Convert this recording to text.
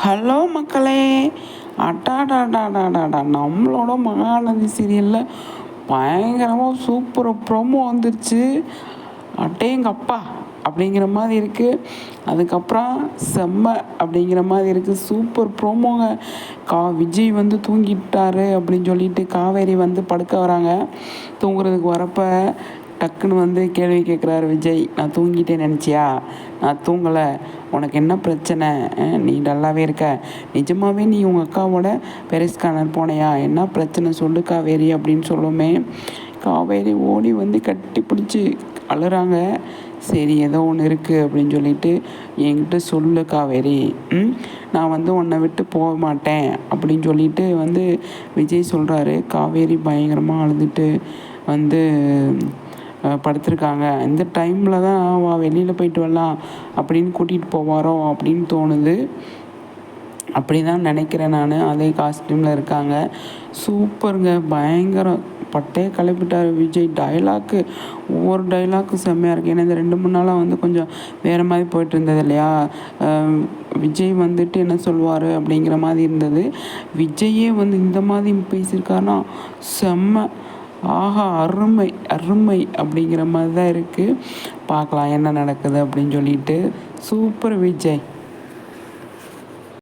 Hello மக்களே! அடாடாடாடாடாடா! நம்மளோட மகாநதி சீரியலில் பயங்கரமாக சூப்பர் ப்ரோமோ வந்துருச்சு. அடேங்கப்பா! அப்படிங்கிற மாதிரி இருக்குது. அதுக்கப்புறம் செம்ம அப்படிங்கிற மாதிரி இருக்குது. சூப்பர் ப்ரோமோங்க. விஜய் வந்து தூங்கிட்டாரு அப்படின்னு சொல்லிட்டு காவேரி வந்து படுக்க வராங்க. தூங்குறதுக்கு வரப்போ டக்குன்னு வந்து கேள்வி கேட்குறாரு விஜய். நான் தூங்கிட்டேன்னு நினச்சியா? நான் தூங்கலை. உனக்கு என்ன பிரச்சனை? நீ நல்லாவே இருக்க. நிஜமாகவே நீ உங்கள் அக்காவோட பெரிஸ்கானர் போனையா? என்ன பிரச்சனை சொல்லு காவேரி அப்படின்னு சொல்லுமே. காவேரி ஓடி வந்து கட்டி பிடிச்சி அழுறாங்க. சரி, ஏதோ ஒன்று இருக்குது அப்படின்னு சொல்லிட்டு என்கிட்ட சொல்லு காவேரி. நான் வந்து உன்னை விட்டு போக மாட்டேன் அப்படின்னு சொல்லிட்டு வந்து விஜய் சொல்கிறாரு. காவேரி பயங்கரமாக அழுதுட்டு வந்து படுத்திருக்காங்க. இந்த டைமில் தான் வெளியில் போயிட்டு வரலாம் அப்படின்னு கூட்டிகிட்டு போவாரோ அப்படின்னு தோணுது. அப்படி தான் நினைக்கிறேன் நான். அதே காஸ்டியூமில் இருக்காங்க. சூப்பருங்க, பயங்கரம். பட்டையே கிளப்பிட்டார் விஜய். டைலாக்கு, ஒவ்வொரு டைலாக்கும் செம்மையாக இருக்குது. ஏன்னா இந்த 2-3 நாளாக வந்து கொஞ்சம் வேறு மாதிரி போயிட்டு இருந்தது இல்லையா. விஜய் வந்துட்டு என்ன சொல்வார் அப்படிங்கிற மாதிரி இருந்தது. விஜயே வந்து இந்த மாதிரி பேசியிருக்காருன்னா செம்ம, ஆஹா, அருமை அருமை அப்படிங்கிற மாதிரி தான் இருக்குது. பார்க்கலாம் என்ன நடக்குது அப்படின்னு சொல்லிட்டு. சூப்பர் விஜய்.